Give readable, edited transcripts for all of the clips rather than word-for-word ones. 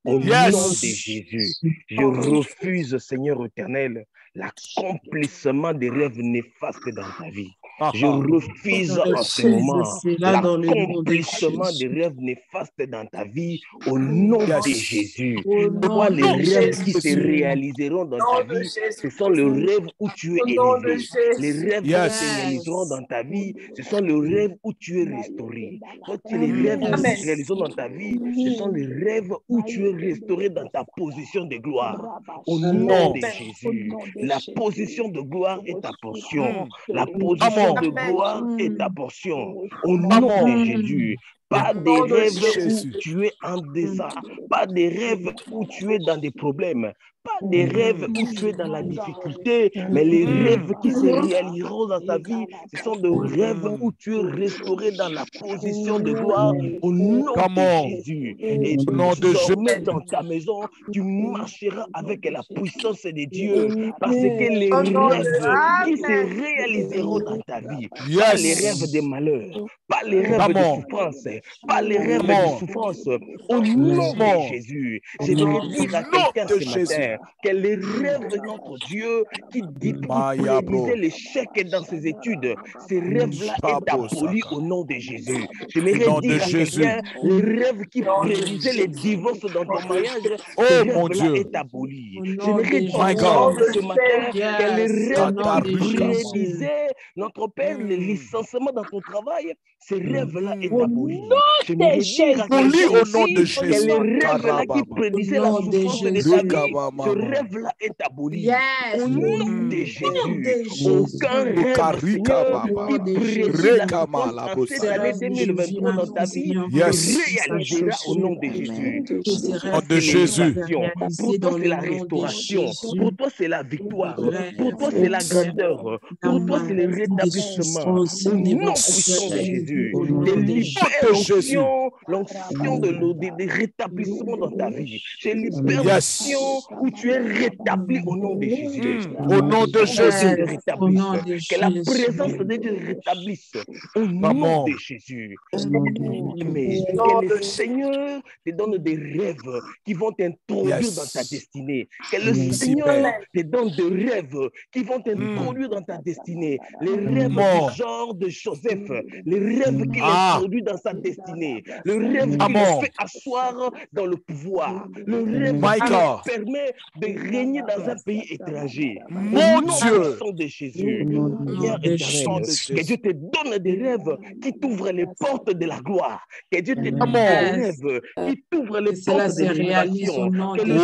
Au nom de Jésus, je refuse, Seigneur éternel, l'accomplissement des rêves néfastes dans ta vie. Je refuse en ce moment l'accomplissement des rêves néfastes dans ta vie au nom de Jésus. Toi, les rêves qui se réaliseront dans ta vie, ce sont les rêves où tu es élevé. Les rêves qui se réaliseront dans ta vie, ce sont les rêves où tu es restauré. Toi, les rêves qui se réaliseront dans ta vie, ce sont les rêves où tu es restauré dans ta position de gloire. Au nom de Jésus, la position de gloire est ta portion. La position de gloire est ta portion. Au nom de Jésus, pas des rêves où tu es en deçà, pas des rêves où tu es dans des problèmes, pas des rêves où tu es dans la difficulté, mais les rêves qui se réaliseront dans ta vie, ce sont des rêves où tu es restauré dans la position de gloire au nom de Jésus. Et désormais dans ta maison, tu marcheras avec la puissance de Dieu parce que les rêves qui se réaliseront dans ta vie, pas les rêves de malheur, pas les rêves de souffrance, pas les rêves de souffrance, au nom de Jésus. J'aimerais dire à quelqu'un ce matin que les rêves de notre Dieu qui prédisait l'échec dans ses études, ces rêves-là est aboli au nom de Jésus. J'aimerais dire à quelqu'un, les rêves qui prédisaient les divorces dans ton mariage, ces rêves-là est aboli. J'aimerais dire ce matin que les rêves qui prédisaient, notre Père, le licenciement dans ton travail, ces rêves-là est aboli. J'aimerais dire à quelqu'un aussi que les rêves-là qui prédisaient la souffrance de ta vie, ce rêve-là est aboli. Au nom de Jésus, aucun rêve, Seigneur, qui prédit la souffrance en cette année 2023 dans ta vie, se réalisera au nom de Jésus. Pour toi, c'est l'élévation. Pour toi, c'est la restauration. Pour toi, c'est la victoire. Pour toi, c'est la grandeur. Pour toi, c'est le rétablissement. Au nom puissant de Jésus, te libère l'onction de rétablissement dans ta vie. Je libère l'onction où tu es rétabli au nom de Jésus. Au nom de Jésus. Que la présence de Dieu rétablisse au nom de Jésus. Mais que le Seigneur te donne des rêves qui vont t'introduire dans ta destinée. Que le Seigneur te donne des rêves qui vont t'introduire dans ta destinée. Les rêves du genre de Joseph, les rêves qu'il introduit dans sa destinée, le rêve qui le fait asseoir dans le pouvoir, le rêve qui le permet de régner dans un pays étranger. Mon Dieu, de Jésus, que Dieu te donne des rêves qui t'ouvrent les portes de la gloire, que Dieu te donne des rêves qui t'ouvrent les portes de l'élévation, que le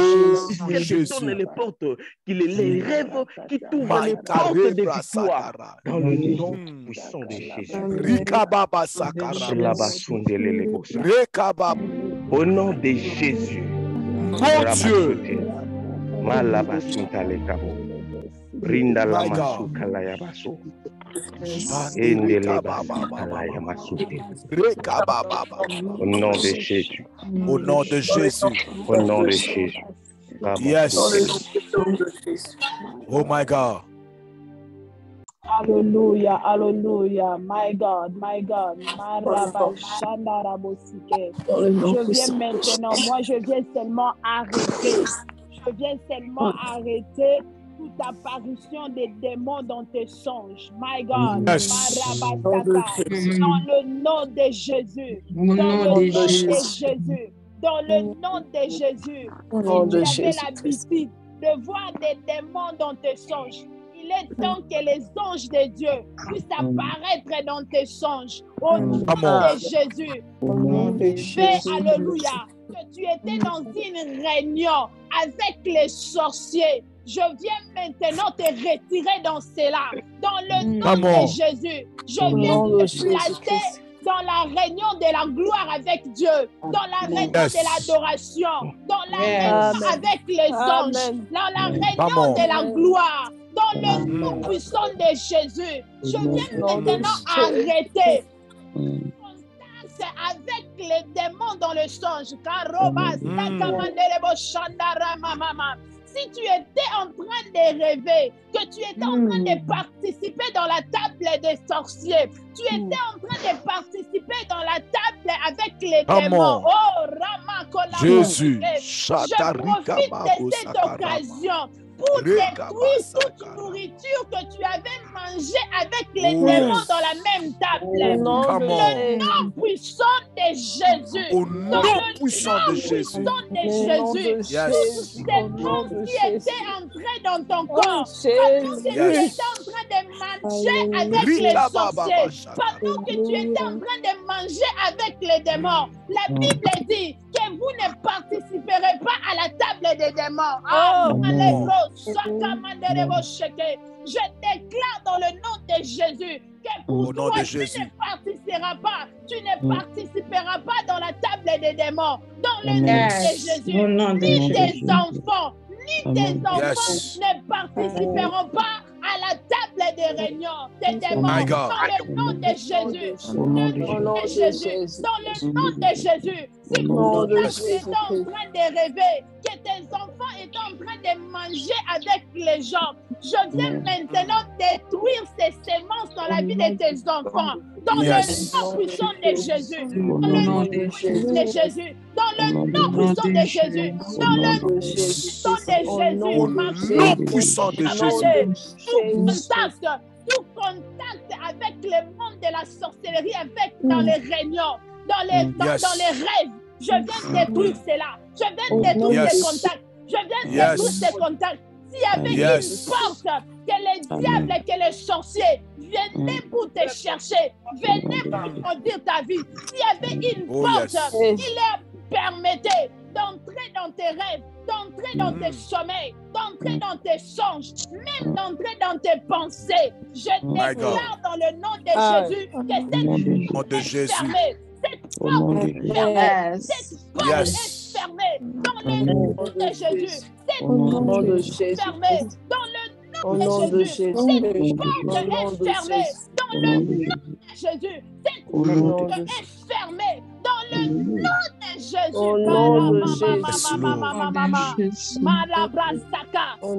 ciel te donne les portes, les rêves qui t'ouvrent les portes de victoire dans le nom puissant de Jésus. Au nom de Jésus, mon Dieu, Brinda la masuka la yabaso. Endele basika la yamasute. Au nom de Jésus. Au nom de Jésus. Au nom de Jésus. Yes. Oh my God. Alléluia, alléluia. My God, my God. Je viens maintenant, moi je viens seulement arrêter. Je viens seulement arrêter toute apparition des démons dans tes songes. My God, dans le nom de Jésus, dans le nom de Jésus, dans le nom de Jésus. Si tu avais l'habitude de voir des démons dans tes songes, il est temps que les anges de Dieu puissent apparaître dans tes songes. Au nom de Jésus. Fais alléluia. Que tu étais dans une réunion avec les sorciers. Je viens maintenant te retirer dans cela. Dans le nom de Jésus. Je viens te placer dans la réunion de la gloire avec Dieu, dans la réunion de l'adoration, dans la réunion avec les anges, dans la réunion de la gloire, dans le nom puissant de Jésus. Je viens maintenant arrêter contact avec les démons dans le songe. si tu étais en train de rêver, que tu étais en train de participer dans la table des sorciers, tu étais en train de participer dans la table avec les démons. Oh, Ramakola. Jésus. Je profite de cette occasion pour détruire toute nourriture que tu avais mangée avec les démons dans la même table. Le nom puissant de Jésus. Au nom puissant de Jésus. Tous ces monstres qui étaient entrés dans ton corps, pendant que tu étais en train de manger avec les sorciers, pendant que tu étais en train de manger avec les démons, la Bible dit que vous ne participerez pas à la table des démons. Je déclare dans le nom de Jésus que pour toi, tu ne participeras pas dans la table des démons. Dans le nom de Jésus, ni tes enfants, ne participeront pas à la table des réunions des démons. Dans le nom de Jésus. Dans le nom de Jésus. Dans le nom de Jésus. Si pour toi, tu es en train de rêver, que tes enfants étaient en train de manger avec les gens, je viens maintenant détruire ces semences dans la vie de tes enfants. Dans le nom puissant de Jésus. Dans le nom de Jésus. Dans le nom puissant de Jésus. Dans le nom puissant de Jésus. Au nom puissant de Jésus. Tout contact avec le monde de la sorcellerie, avec dans les réunions, dans les rêves. Je viens détruire cela. Je viens détruire ces contacts. Je viens détruire ces contacts. S'il y avait une porte que les diables et que les sorciers venaient pour te chercher, venaient pour maudire ta vie, s'il y avait une porte qui leur permettait d'entrer dans tes rêves, d'entrer dans tes sommeils, d'entrer dans tes songes, même d'entrer dans tes pensées, je déclare dans le nom de Jésus que cette porte est fermée. Cette porte est fermée. Cette porte est fermée dans le nom de Jésus. Cette porte est fermée dans le nom de Jésus. Cette porte est fermée dans le nom de Jésus. Cette porte est fermée dans le nom de Jésus.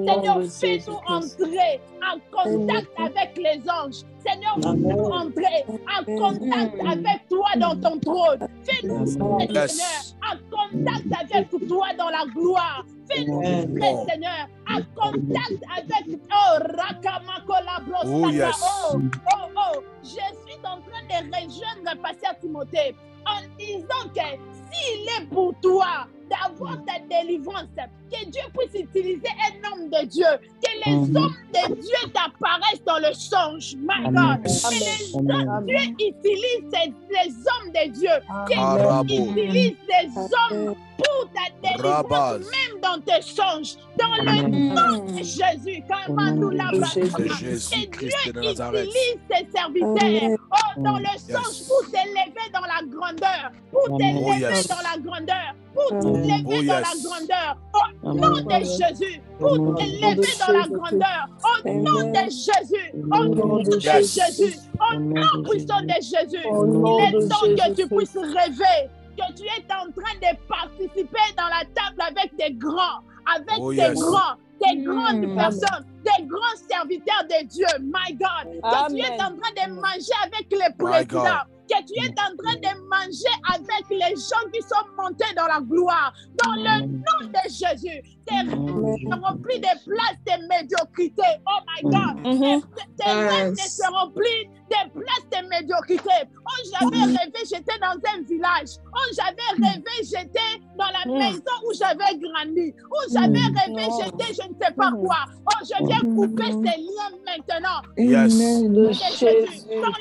Seigneur, fais-nous entrer en contact avec les anges. Seigneur, fais-nous entrer en contact avec toi dans ton trône. Fais-nous entrer, Seigneur, en contact avec toi dans la gloire. Fais-nous entrer, Seigneur, en contact avec je suis en train de rejoindre Pasteur Timothée en disant que s'il est pour toi d'avoir ta délivrance, que Dieu puisse utiliser un homme de Dieu, que les hommes de Dieu t'apparaissent dans le songe, my God, que les hommes de Dieu utilisent les hommes de Dieu, qu'ils utilisent des hommes pour ta délivrance, même dans tes songes, dans le nom de Jésus, que Dieu utilise ses serviteurs dans le songe pour t'élever dans la grandeur, pour t'élever dans la grandeur, pour t'élever dans la grandeur, au nom de Jésus, pour t'élever dans la grandeur, au nom de Jésus, au nom de Jésus, au nom puissant de Jésus. Il est temps que tu puisses rêver, que tu es en train de participer dans la table avec des grands, avec des grands, des grandes personnes, des grands serviteurs de Dieu, my God, que tu es en train de manger avec les présidents, que tu es en train de manger avec les gens qui sont montés dans la gloire, dans le nom de Jésus. Tes rêves seront plus des places de médiocrité, oh my God. Tes rêves ne seront plus des places de médiocrité. Oh, j'avais rêvé, j'étais dans un village. Oh, j'avais rêvé, j'étais dans la maison où j'avais grandi. Oh, j'avais rêvé, j'étais je ne sais pas quoi. Oh, je viens couper ces liens maintenant. Dans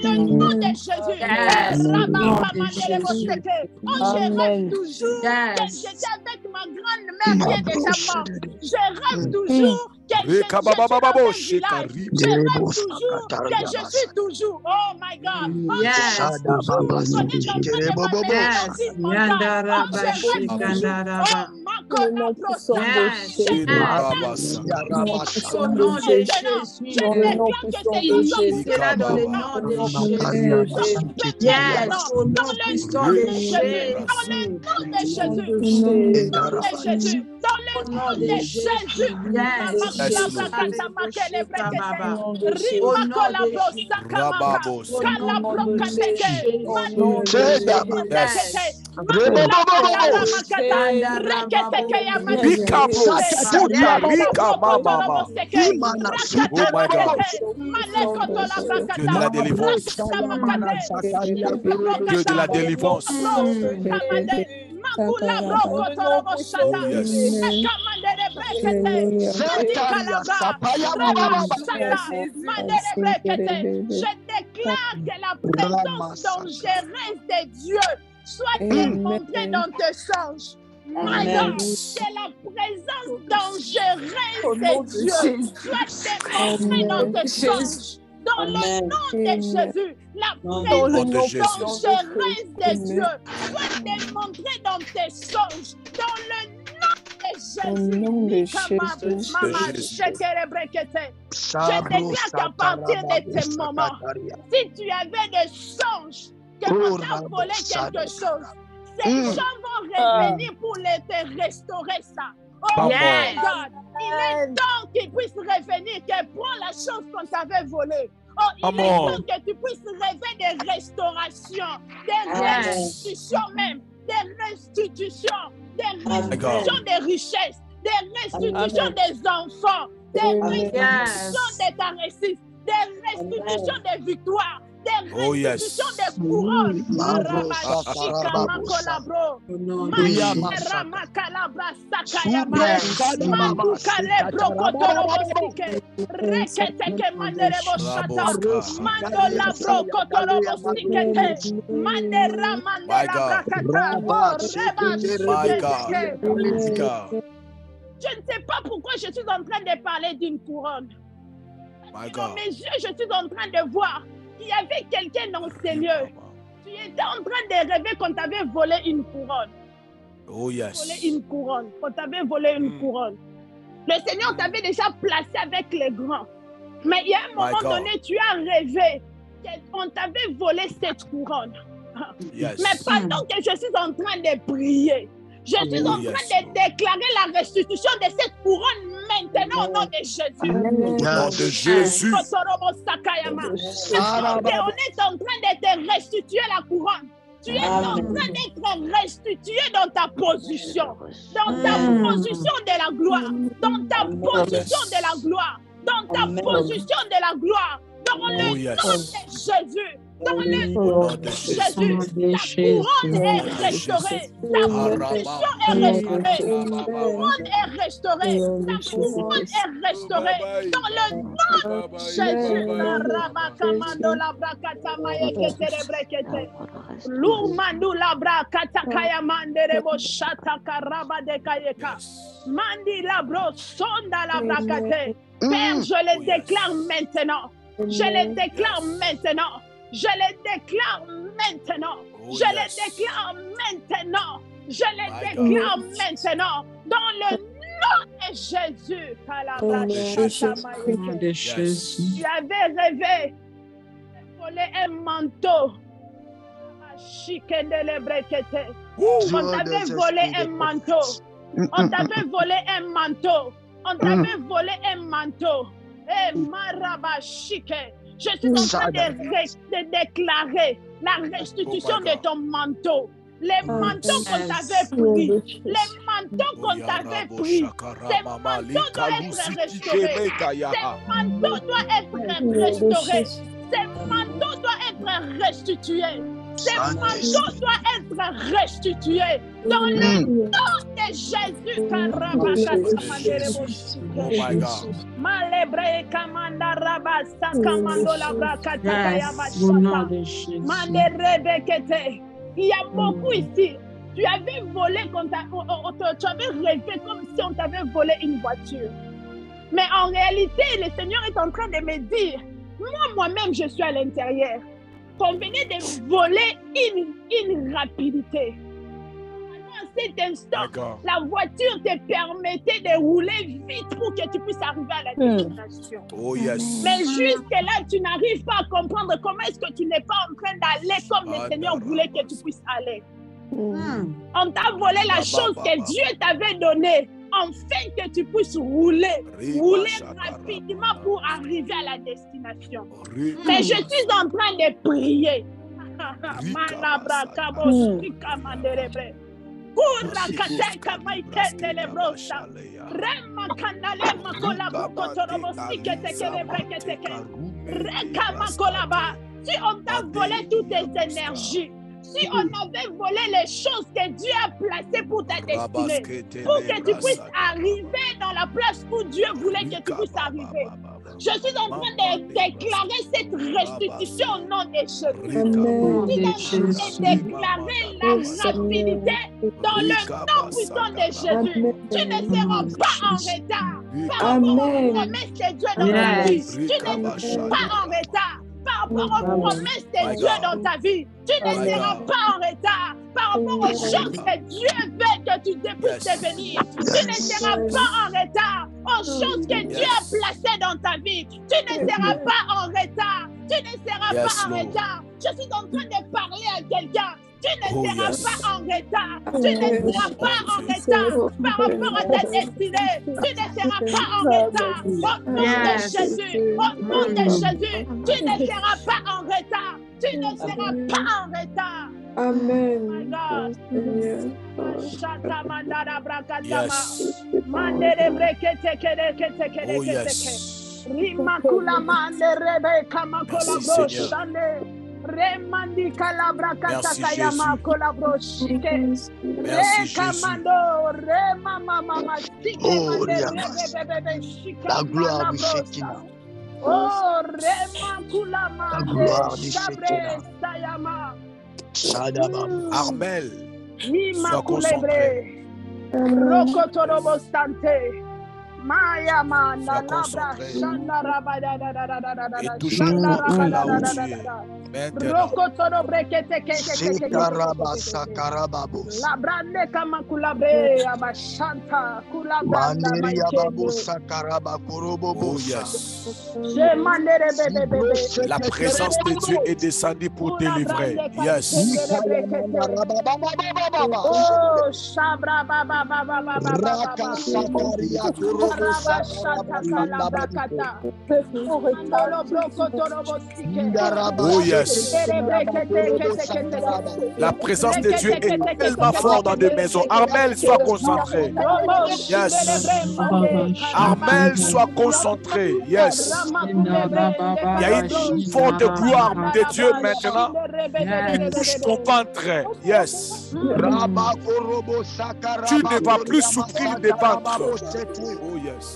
le nom de Jésus. Oh, je rêve toujours que j'étais avec ma grand-mère qui est déjà morte. Je rêve toujours que je suis dans un village. Je rêve toujours que je suis toujours. Oh my God. Oh, je rêve toujours. Dans le le nom de Jésus. Dieu de la délivrance. Dieu de la délivrance. Je déclare que la présence dangereuse de Dieu soit démontrée dans tes songes. Maintenant, que la présence dangereuse de Dieu soit démontrée dans tes songes. Dans le nom de Jésus, la présence dangereuse de Dieu soit démontrée dans tes songes. Dans le nom de Jésus. Je déclare qu'à partir de ce moment, si tu avais des songes que l'on t'a volé quelque chose, ces gens vont revenir pour te restaurer ça. Oh my God, il est temps qu'ils puissent revenir, qu'ils prennent la chose qu'on t'avait volée. Oh, il est temps que tu puisses rêver des restaurations, des restitutions même, des restitutions des richesses, des restitutions des enfants, des restitutions des caresses, des restitutions des victoires, des restitutions des couronnes. Je ne sais pas pourquoi je suis en train de parler d'une couronne. Dans mes yeux, je suis en train de voir qu'il y avait quelqu'un dans ces lieux. Tu étais en train de rêver qu'on t'avait volé une couronne. Oh yes. Volé une couronne. Qu'on t'avait volé une couronne. Le Seigneur t'avait déjà placé avec les grands. Mais il y a un moment donné, tu as rêvé qu'on t'avait volé cette couronne. Yes. Mais pendant que je suis en train de prier, je suis en train de déclarer la restitution de cette couronne maintenant au nom de Jésus. Au nom de Jésus. On est en train de te restituer la couronne. Tu es en train d'être restitué dans ta position. Dans ta position de la gloire. Dans ta position de la gloire. Dans ta position de la gloire. Dans le nom de Jésus. Dans le nom de Jésus, ta couronne est restaurée, ta position est restaurée, ta couronne est restaurée, ta couronne est restaurée. Dans le nom de Jésus, Père, je le déclare maintenant. Je le déclare maintenant. Je le déclare maintenant. Je le déclare maintenant. Je le déclare maintenant. Dans le nom de Jésus. Tu avais rêvé de voler un manteau. On t'avait volé un manteau. On t'avait volé un manteau. On t'avait volé un manteau. Eh, Marabashike. Je suis en train de déclarer la restitution de ton manteau. Les manteaux qu'on t'avait pris, les manteaux qu'on t'avait pris, ces manteaux doivent être restaurés. Ces manteaux doivent être restaurés. Ces manteaux doivent être restitués. Ces manteaux doivent être restitués. Dans le nom de Jésus. Oh my God. Il y a beaucoup ici. Tu avais volé, tu avais rêvé comme si on t'avait volé une voiture. Mais en réalité, le Seigneur est en train de me dire, moi-même, je suis à l'intérieur. Qu'on venait de voler une rapidité. À cet instant, la voiture te permettait de rouler vite pour que tu puisses arriver à la destination. Oh yes. Mais jusque-là, tu n'arrives pas à comprendre comment est-ce que tu n'es pas en train d'aller comme le Seigneur voulait que tu puisses aller. On t'a volé la chose que Dieu t'avait donnée afin que tu puisses rouler rapidement pour arriver à la destination. Mais je suis en train de prier. Si on t'a volé toutes tes énergies, si on avait volé les choses que Dieu a placées pour ta destinée, pour que tu puisses arriver dans la place où Dieu voulait que tu puisses arriver, je suis en train de déclarer cette restitution au nom de Jésus. Je suis en train de déclarer la rapidité dans le nom puissant de Jésus. Tu ne seras pas en retard par rapport aux promesses de Dieu dans ta vie. Tu ne seras pas en retard par rapport aux promesses de Dieu dans ta vie. Tu ne seras pas en retard par rapport aux choses que Dieu veut que tu puisses devenir. Tu ne seras pas en retard aux choses que Dieu a placées dans ta vie. Tu ne seras pas en retard. Tu ne seras pas en retard. Je suis en train de parler à quelqu'un. Tu ne seras pas en retard. Tu ne seras pas en retard par rapport à ta destinée. Tu ne seras pas en retard. Au nom de Jésus. Au nom de Jésus. Tu ne seras pas en retard. Tu ne seras pas en retard. Amen. Remandi calabra katakayama kolabroshike rekamando remama la gloire du Shekinah. Oh remakulama sabre sayama Armel, sois concentré. Rokotorobo sante Maya manda labra shanda rabada et touche ton ventre là où tu es. Maintenant. La brande kama kulabre abashanta kulabranda Oh yes. La présence de Dieu est descendue pour te livrer. Yes. Oh shabra baba baba Oh yes. La présence de Dieu est tellement forte dans des maisons. Armel, sois concentré. Yes. Armel, sois concentré. Yes. Il y a une forte gloire de Dieu maintenant qui touche ton ventre. Yes. Tu ne vas plus souffrir des ventres. Oh yes.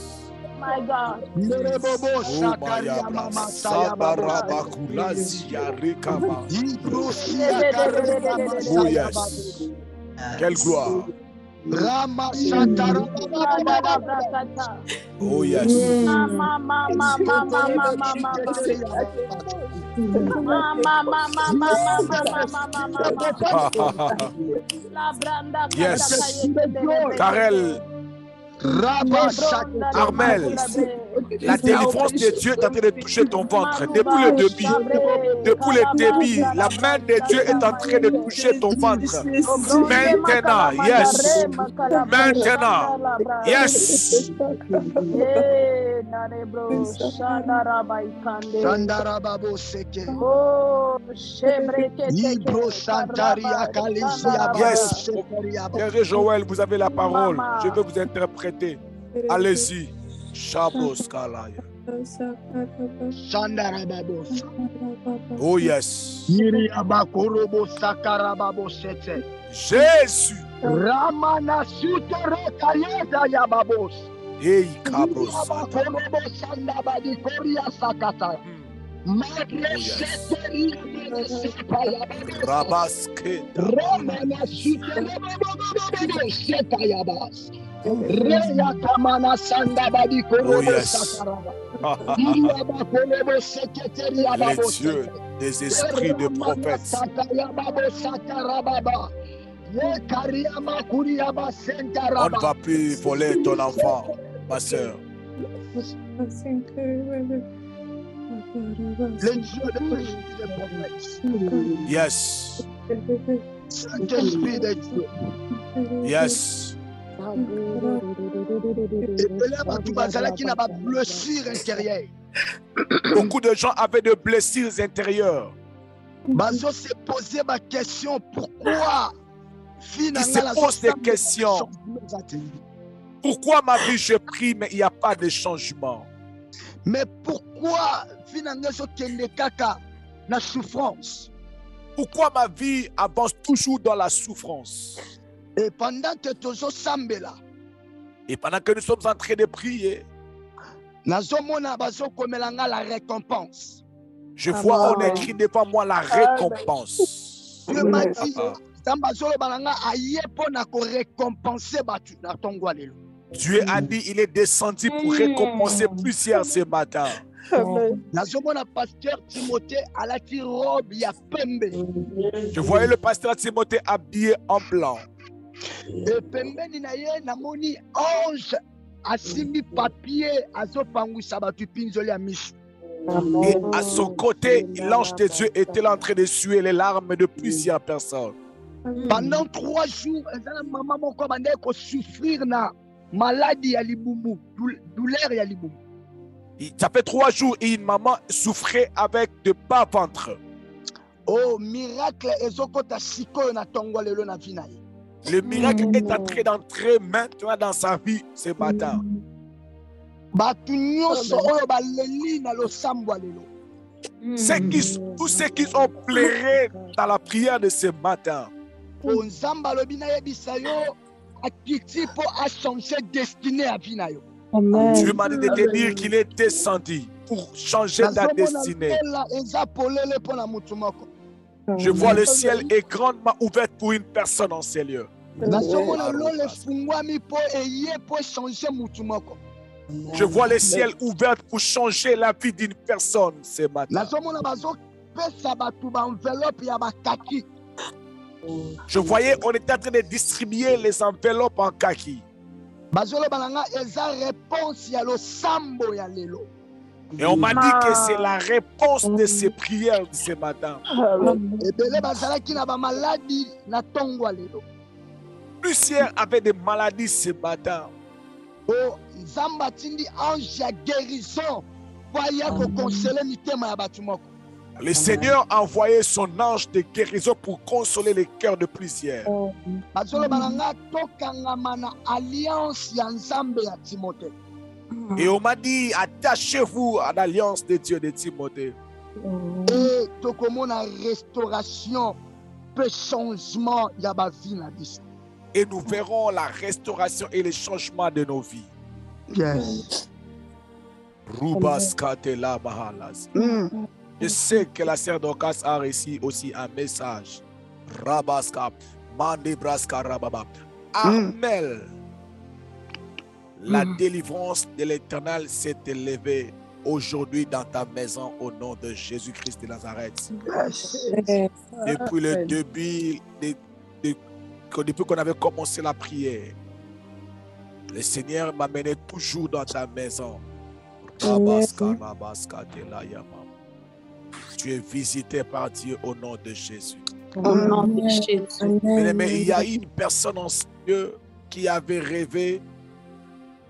My God. Oh yes. Quelle gloire. Oh yes. Yes. Karel. Armel, la délivrance de Dieu est en train de toucher ton ventre. Depuis le début, la main de Dieu est en train de toucher ton ventre. Maintenant, yes. Maintenant, yes. Yes. Frère Joël, vous avez la parole. Je veux vous interpréter. Allez-y. Shabos Kalaya. Oh yes. Jésus. Hey Kabros. Rabaske. Oh yes. Les yeux des esprits de prophètes. On ne va plus voler ton enfant, ma soeur. Yes. Yes. Beaucoup de gens avaient des blessures intérieures. Bazo se poser ma question, pourquoi Ils se posent des questions. Pourquoi ma vie je prie mais il n'y a pas de changement? Mais pourquoi finalement la souffrance? Pourquoi ma vie avance toujours dans la souffrance? Et pendant que nous sommes en train de prier, la récompense. Je vois on écrit devant moi la récompense. Dieu m'a dit, Dieu a dit il est descendu pour récompenser plusieurs ce matin. Je voyais le pasteur Timothée habillé en blanc. Et pembeni na ye namoni ange asimbi papier azopangwisa batu pinzoli ya misu. Et à son côté, l'ange de Dieu était en train de suer les larmes de plusieurs personnes. Pendant 3 jours, maman moko bandai ko souffrir na maladie ya libumu, douleur ya libumu. Ça fait 3 jours et une maman souffrait avec de bas ventre. Oh, miracle ezokota sikoyo na tongo lelo na vie na ye. Le miracle est en train d'entrer maintenant dans sa vie ce matin. Tous ceux qui ont pleuré dans la prière de ce matin. Dieu m'a dit de te dire qu'il est descendu pour changer ta destinée. Je vois le ciel est grandement ouvert pour une personne en ces lieux. Je vois le ciel ouvert pour changer la vie d'une personne ce matin. Je voyais, on était en train de distribuer les enveloppes en kaki. Et on m'a dit que c'est la réponse de ces prières de ce matin. Plusieurs avaient des maladies ce matin. Le Seigneur a envoyé son ange de guérison pour consoler les cœurs de plusieurs. Et on m'a dit, attachez-vous à l'alliance de Dieu de Timothée. Et restauration, changement, et nous verrons la restauration et le changement de nos vies. Yes. Je sais que la sœur Dorcas a reçu aussi un message. Rabaska, Mandebraska Rababa. Armel, la délivrance de l'Éternel s'est élevée aujourd'hui dans ta maison au nom de Jésus-Christ de Nazareth. Depuis le début, depuis qu'on avait commencé la prière, le Seigneur m'a mené toujours dans ta maison. Tu es visité par Dieu au nom de Jésus. Au nom de Jésus. Mais il y a une personne en Dieu qui avait rêvé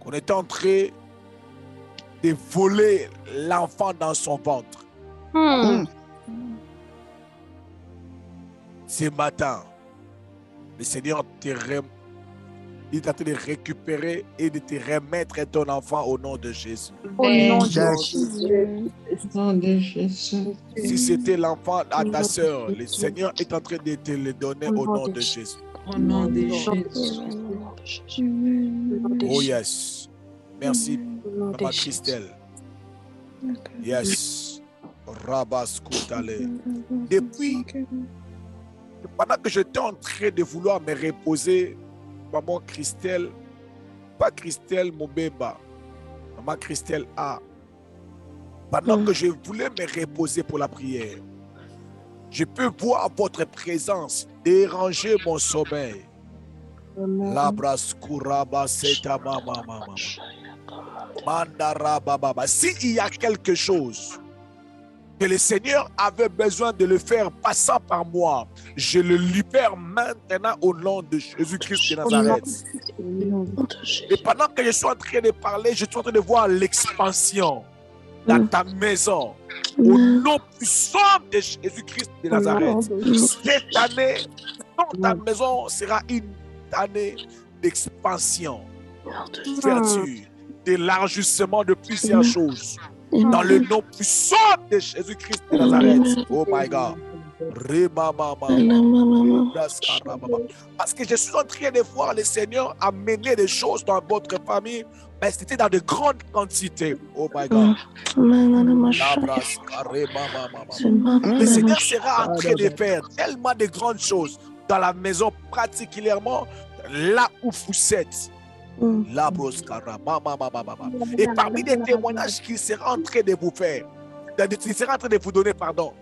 qu'on était en train de voler l'enfant dans son ventre. Ce matin, le Seigneur il est en train de récupérer et de te remettre ton enfant au nom de Jésus. Au nom de Jésus. Si c'était l'enfant à ta soeur, le Seigneur est en train de te le donner au nom de Jésus. Au nom de Jésus. Oh yes. Merci, Maman Christelle. Yes. Rabaskoutale. Depuis, pendant que j'étais en train de vouloir me reposer, Maman Christelle, pas Christelle Mobemba, Maman Christelle A. Pendant que je voulais me reposer pour la prière, je peux voir votre présence déranger mon sommeil. S'il y a quelque chose que le Seigneur avait besoin de le faire passant par moi. Je le libère maintenant au nom de Jésus-Christ de Nazareth. Et pendant que je suis en train de parler, je suis en train de voir l'expansion dans ta maison. Au nom puissant de Jésus-Christ de Nazareth. Cette année, dans ta maison sera une année d'expansion, d'ouverture, d'élargissement de plusieurs choses. Dans le nom puissant de Jésus-Christ de Nazareth. Oh my God. Parce que je suis en train de voir le Seigneur amener des choses dans votre famille, mais c'était dans de grandes quantités. Oh my God. Le Seigneur sera en train de faire tellement de grandes choses dans la maison, particulièrement là où vous êtes. Et parmi les témoignages qu'il sera en train de vous faire, il sera en train de vous donner, pardon,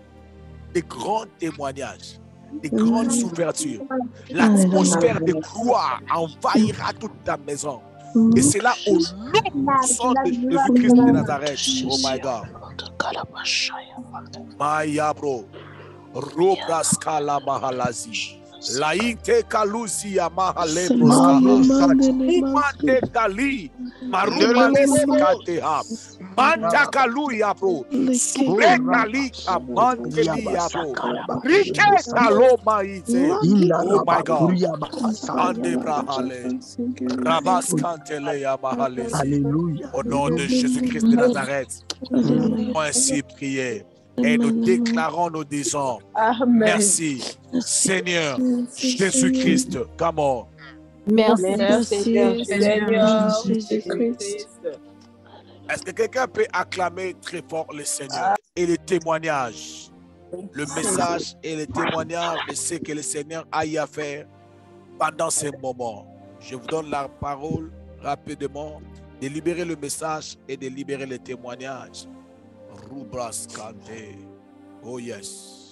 des grands témoignages, des grandes ouvertures. L'atmosphère de gloire envahira toute ta maison. Et c'est là au nom puissant de Jésus-Christ de Nazareth. Oh my God. Maya bro. Robraskala mahalazi. Laite kalusi ya mahale broska. Imate kali. Marumali kateha. Manta kaluya bro. Sube kali amanteli ya bro. Rike kaloma ite. Oh my God. Ande brahale. Rabas kantele ya mahale. Au nom de Jésus-Christ de Nazareth. Ainsi prier. Et nous déclarons, nous disons, merci, Seigneur Jésus-Christ. Come on. Merci, Seigneur Jésus-Christ. Est-ce que quelqu'un peut acclamer très fort le Seigneur et les témoignages, le message et les témoignages de ce que le Seigneur a eu à faire pendant ces moments? Je vous donne la parole rapidement de libérer le message et de libérer les témoignages. Rubras Kante. Oh yes.